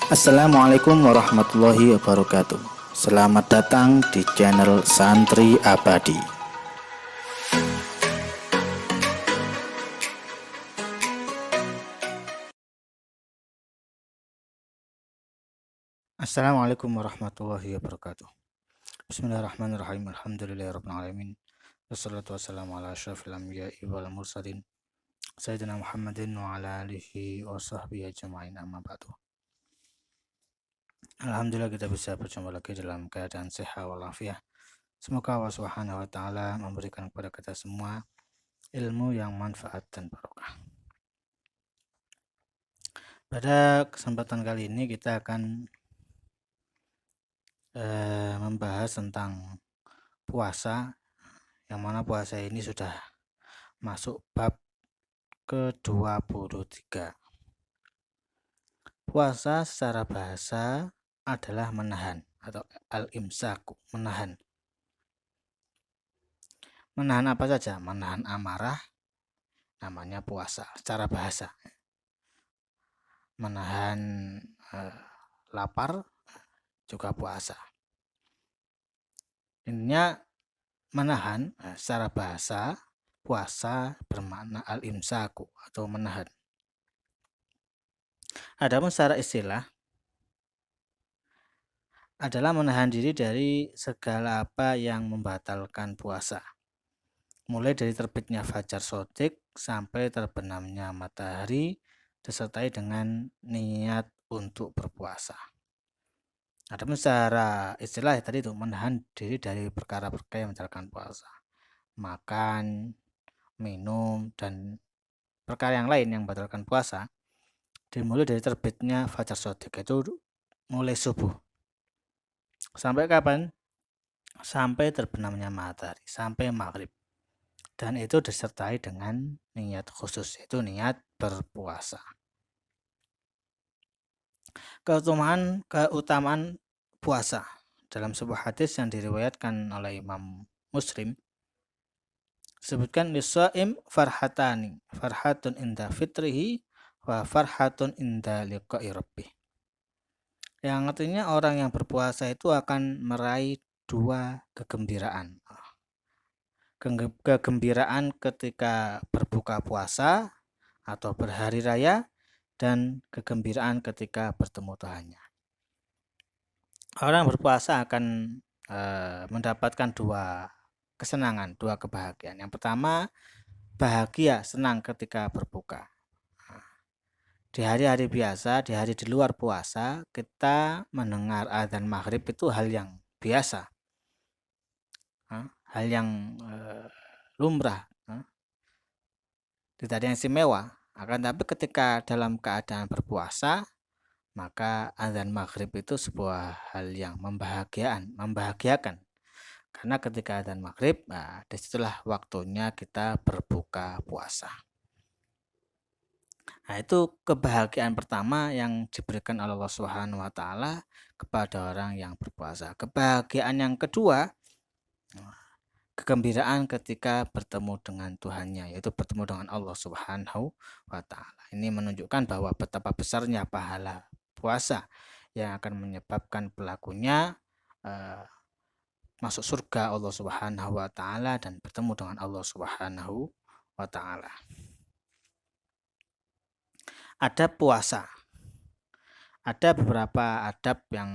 Assalamualaikum warahmatullahi wabarakatuh. Selamat datang di channel Santri Abadi. Assalamualaikum warahmatullahi wabarakatuh. Bismillahirrahmanirrahim. Alhamdulillahirabbil alamin. Wassalatu wassalamu ala asyrafil anbiya'i wal mursalin Sayyidina Muhammadin wa ala alihi wa sahbihi ajma'in, amma ba'du. Alhamdulillah kita bisa berjumpa lagi dalam keadaan sehat walafiat. Semoga Allah Subhanahu wa taala memberikan kepada kita semua ilmu yang manfaat dan barokah. Pada kesempatan kali ini kita akan membahas tentang puasa, yang mana puasa ini sudah masuk bab ke-23. Puasa secara bahasa adalah menahan atau al-imsaku, menahan. Menahan apa saja? Menahan amarah, namanya puasa secara bahasa. Menahan lapar, juga puasa. Intinya menahan secara bahasa, puasa bermakna al-imsaku atau menahan. Adapun secara istilah adalah menahan diri dari segala apa yang membatalkan puasa. Mulai dari terbitnya fajar shodiq sampai terbenamnya matahari disertai dengan niat untuk berpuasa. Adapun secara istilah tadi itu menahan diri dari perkara-perkara yang membatalkan puasa. Makan, minum, dan perkara yang lain yang membatalkan puasa dimulai dari terbitnya fajar shodiq, itu mulai subuh. Sampai kapan? Sampai terbenamnya matahari, sampai maghrib. Dan itu disertai dengan niat khusus, yaitu niat berpuasa. Keutamaan puasa dalam sebuah hadis yang diriwayatkan oleh Imam Muslim, sebutkan lisa'im farhatani, farhatun inda fitrihi wa farhatun inda liqa'i rabbih. Yang artinya orang yang berpuasa itu akan meraih dua kegembiraan. Kegembiraan ketika berbuka puasa atau berhari raya, dan kegembiraan ketika bertemu Tuhannya. Orang berpuasa akan mendapatkan dua kesenangan, dua kebahagiaan. Yang pertama, bahagia, senang ketika berbuka. Di hari-hari biasa, di hari di luar puasa, kita mendengar adzan maghrib itu hal yang biasa, hal yang lumrah, tidak ada yang istimewa. Akan tapi ketika dalam keadaan berpuasa, maka adzan maghrib itu sebuah hal yang membahagiakan. Karena ketika adzan maghrib, disitulah waktunya kita berbuka puasa. Nah, itu kebahagiaan pertama yang diberikan oleh Allah Subhanahu wa taala kepada orang yang berpuasa. Kebahagiaan yang kedua, kegembiraan ketika bertemu dengan Tuhannya, yaitu bertemu dengan Allah Subhanahu wa taala. Ini menunjukkan bahwa betapa besarnya pahala puasa yang akan menyebabkan pelakunya masuk surga Allah Subhanahu wa taala dan bertemu dengan Allah Subhanahu wa taala. Adab puasa. Ada beberapa adab yang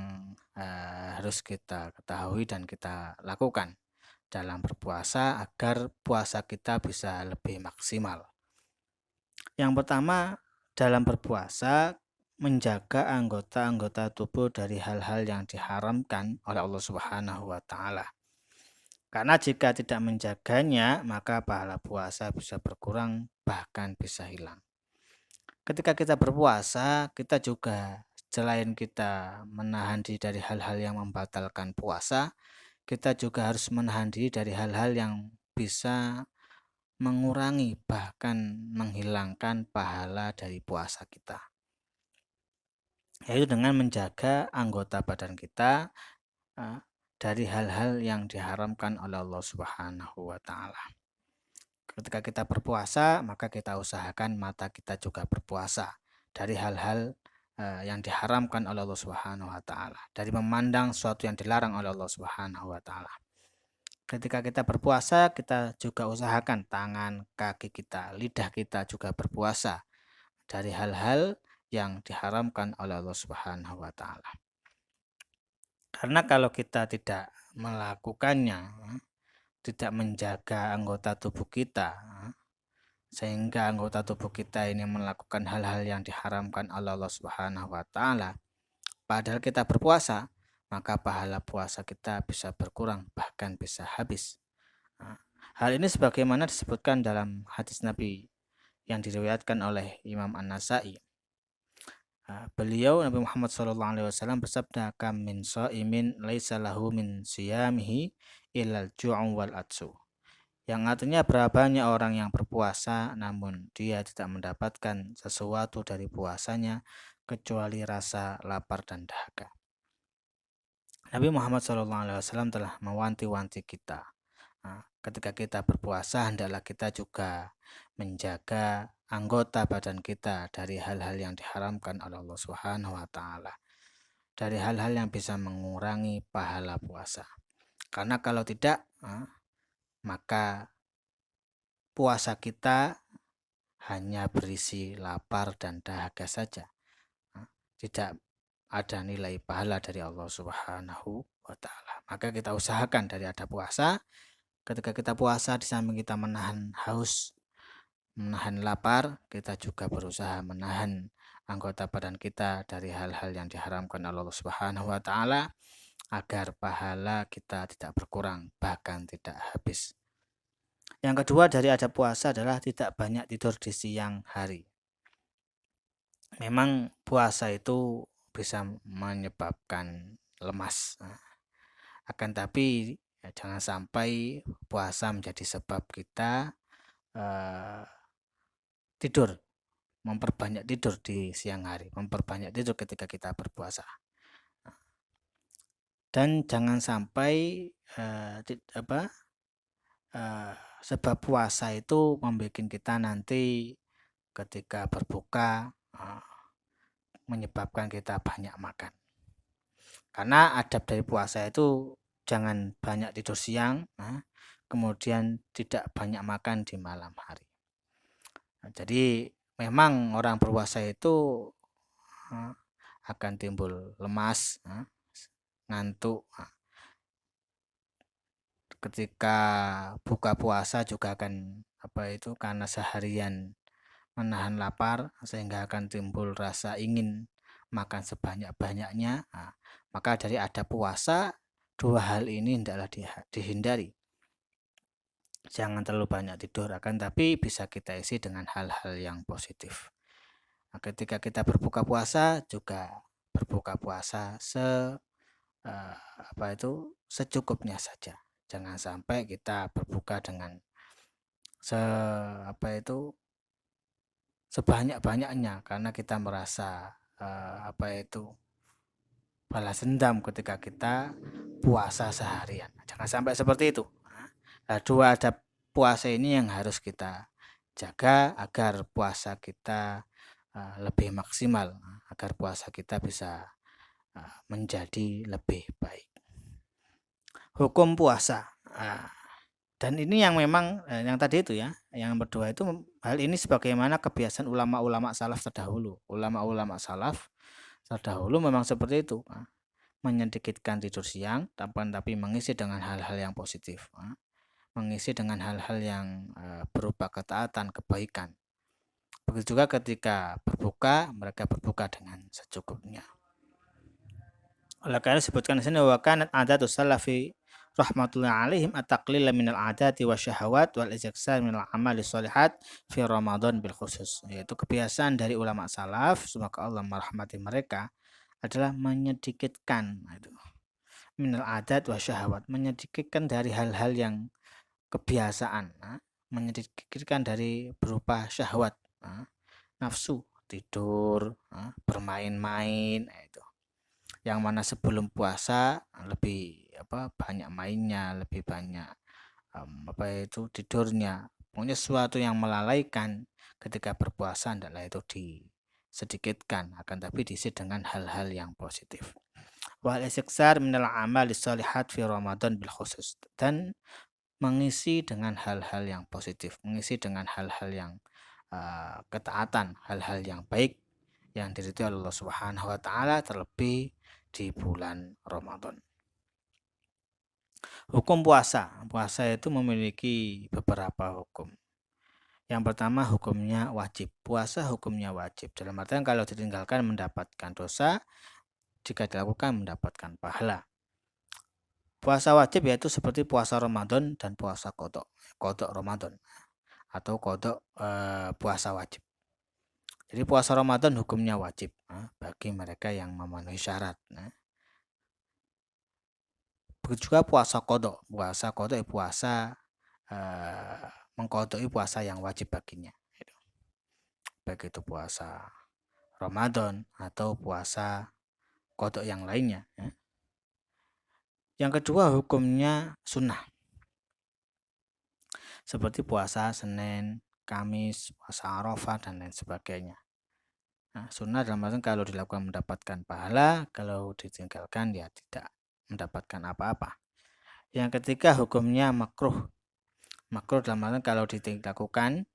harus kita ketahui dan kita lakukan dalam berpuasa agar puasa kita bisa lebih maksimal. Yang pertama, dalam berpuasa menjaga anggota-anggota tubuh dari hal-hal yang diharamkan oleh Allah Subhanahu wa taala. Karena jika tidak menjaganya, maka pahala puasa bisa berkurang, bahkan bisa hilang. Ketika kita berpuasa, kita juga selain kita menahan diri dari hal-hal yang membatalkan puasa, kita juga harus menahan diri dari hal-hal yang bisa mengurangi bahkan menghilangkan pahala dari puasa kita, yaitu dengan menjaga anggota badan kita dari hal-hal yang diharamkan oleh Allah Subhanahu wa taala. Ketika kita berpuasa, maka kita usahakan mata kita juga berpuasa dari hal-hal yang diharamkan oleh Allah Subhanahu wa taala, dari memandang sesuatu yang dilarang oleh Allah Subhanahu wa taala. Ketika kita berpuasa, kita juga usahakan tangan, kaki kita, lidah kita juga berpuasa dari hal-hal yang diharamkan oleh Allah Subhanahu wa taala. Karena kalau kita tidak melakukannya, tidak menjaga anggota tubuh kita, sehingga anggota tubuh kita ini melakukan hal-hal yang diharamkan oleh Allah Subhanahu wa taala, padahal kita berpuasa, maka pahala puasa kita bisa berkurang, bahkan bisa habis. Hal ini sebagaimana disebutkan dalam hadis Nabi yang diriwayatkan oleh Imam An-Nasai. Beliau Nabi Muhammad SAW bersabda, kam min shaimin laisa lahu min siyamihi illal ju'u wal atsu. Yang artinya berapa banyak orang yang berpuasa namun dia tidak mendapatkan sesuatu dari puasanya kecuali rasa lapar dan dahaga. Nabi Muhammad SAW telah mewanti-wanti kita. Ketika kita berpuasa, hendaklah kita juga menjaga anggota badan kita dari hal-hal yang diharamkan oleh Allah Subhanahu wa taala, dari hal-hal yang bisa mengurangi pahala puasa. Karena kalau tidak, maka puasa kita hanya berisi lapar dan dahaga saja. Tidak ada nilai pahala dari Allah Subhanahu wa taala. Maka kita usahakan dari ada puasa. Ketika kita puasa, di samping kita menahan haus, menahan lapar, kita juga berusaha menahan anggota badan kita dari hal-hal yang diharamkan oleh Allah Subhanahu wa taala agar pahala kita tidak berkurang, bahkan tidak habis. Yang kedua dari adab puasa adalah tidak banyak tidur di siang hari. Memang puasa itu bisa menyebabkan lemas. Akan tapi jangan sampai puasa menjadi sebab kita tidur, memperbanyak tidur di siang hari, memperbanyak tidur ketika kita berpuasa. Dan jangan sampai sebab puasa itu membuat kita nanti ketika berbuka menyebabkan kita banyak makan. Karena adab dari puasa itu jangan banyak tidur siang, kemudian tidak banyak makan di malam hari. Jadi memang orang berpuasa itu akan timbul lemas, ngantuk. Ketika buka puasa juga akan karena seharian menahan lapar sehingga akan timbul rasa ingin makan sebanyak-banyaknya. Maka dari adab puasa, dua hal ini hendaklah dihindari. Jangan terlalu banyak tidur, akan tapi bisa kita isi dengan hal-hal yang positif. Ketika kita berbuka puasa juga berbuka puasa secukupnya saja. Jangan sampai kita berbuka dengan sebanyak-banyaknya karena kita merasa balas dendam ketika kita puasa seharian. Jangan sampai seperti itu. Dua adab puasa ini yang harus kita jaga agar puasa kita lebih maksimal, agar puasa kita bisa menjadi lebih baik. Hukum puasa. Dan ini yang memang yang tadi itu ya, yang berdua itu hal ini sebagaimana kebiasaan ulama-ulama salaf terdahulu. Ulama-ulama salaf terdahulu memang seperti itu, menyedikitkan tidur siang tapi mengisi dengan hal-hal yang positif, mengisi dengan hal-hal yang berupa ketaatan, kebaikan. Begitu juga ketika berbuka, mereka berbuka dengan secukupnya. Oleh karena disebutkan di sini wa kanat adatus salafi rahmatullahi alaihim at-taqlil minal adati wasyahawat wal istiksar minal amali sholihat fi Ramadan bil khusus. Yaitu kebiasaan dari ulama salaf, semoga Allah merahmati mereka, adalah menyedikitkan minal adat wasyahawat, menyedikitkan dari hal-hal yang kebiasaan, menyedikitkan dari berupa syahwat, nafsu, tidur, bermain-main, itu. Yang mana sebelum puasa lebih banyak mainnya, lebih banyak tidurnya. Pokoknya sesuatu yang melalaikan ketika berpuasa adalah itu sedikitkan, akan tapi diisi dengan hal-hal yang positif. Wal istighfar minal amali sholihat fi Ramadan bil khusus, dan mengisi dengan hal-hal yang positif, mengisi dengan hal-hal yang ketaatan, hal-hal yang baik yang diridhoi Allah Subhanahu wa taala, terlebih di bulan Ramadan. Hukum puasa. Puasa itu memiliki beberapa hukum. Yang pertama, hukumnya wajib. Puasa hukumnya wajib. Dalam artian kalau ditinggalkan mendapatkan dosa, jika dilakukan mendapatkan pahala. Puasa wajib yaitu seperti puasa Ramadan dan puasa qadha. Qadha Ramadan atau qadha puasa wajib. Jadi puasa Ramadan hukumnya wajib bagi mereka yang memenuhi syarat. Begitu juga puasa qadha. Puasa qadha puasa mengqadai puasa yang wajib baginya. Baik itu puasa Ramadan atau puasa qadha yang lainnya. Yang kedua hukumnya sunnah. Seperti puasa Senin, Kamis, puasa Arafah, dan lain sebagainya. Sunnah dalam artian kalau dilakukan mendapatkan pahala, kalau ditinggalkan ya tidak mendapatkan apa-apa. Yang ketiga hukumnya makruh. Makruh dalam artian kalau dilakukan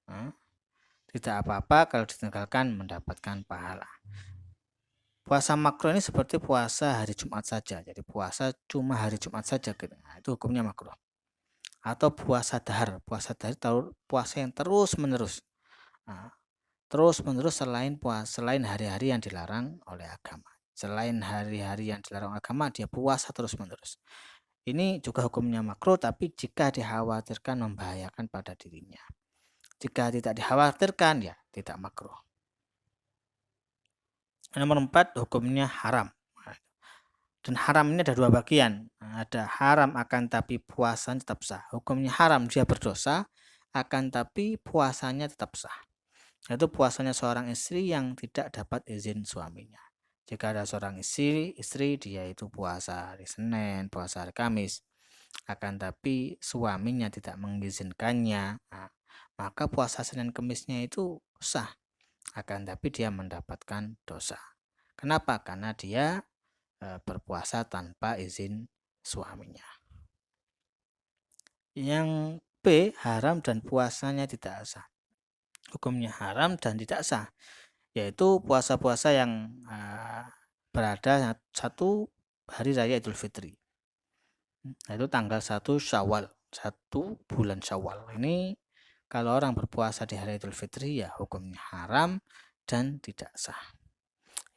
tidak apa-apa, kalau ditinggalkan mendapatkan pahala. Puasa makruh ini seperti puasa hari Jumat saja. Jadi puasa cuma hari Jumat saja gitu. Itu hukumnya makruh. Atau puasa dahar. Puasa dahar puasa yang terus-menerus. Terus-menerus selain hari-hari yang dilarang oleh agama. Selain hari-hari yang dilarang agama, dia puasa terus-menerus. Ini juga hukumnya makruh, tapi jika dikhawatirkan membahayakan pada dirinya. Jika tidak dikhawatirkan, ya tidak makruh. Nomor 4, hukumnya haram. Dan haram ini ada dua bagian. Ada haram akan tapi puasanya tetap sah. Hukumnya haram, dia berdosa, akan tapi puasanya tetap sah. Yaitu puasanya seorang istri yang tidak dapat izin suaminya. Jika ada seorang istri dia itu puasa hari Senin, puasa hari Kamis, akan tapi suaminya tidak mengizinkannya, maka puasa Senin Kamisnya itu sah, akan tapi dia mendapatkan dosa. Kenapa? Karena dia berpuasa tanpa izin suaminya. Yang B, haram dan puasanya tidak sah. Hukumnya haram dan tidak sah, yaitu puasa-puasa yang berada satu hari raya Idul Fitri, yaitu tanggal 1 Syawal, 1 bulan Syawal. Ini kalau orang berpuasa di hari Idul Fitri ya hukumnya haram dan tidak sah.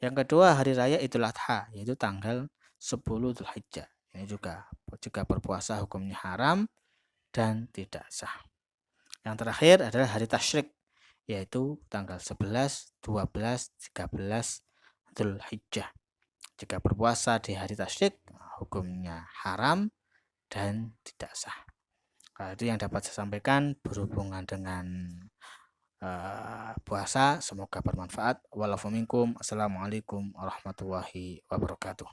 Yang kedua, hari raya Idul Adha, yaitu tanggal 10 Dzulhijjah. Ini juga jika berpuasa hukumnya haram dan tidak sah. Yang terakhir adalah hari tasyrik, yaitu tanggal 11, 12, 13 Dzulhijjah. Jika berpuasa di hari tasyrik, hukumnya haram dan tidak sah. Itu yang dapat saya sampaikan berhubungan dengan puasa. Semoga bermanfaat. Walafu minkum. Assalamualaikum warahmatullahi wabarakatuh.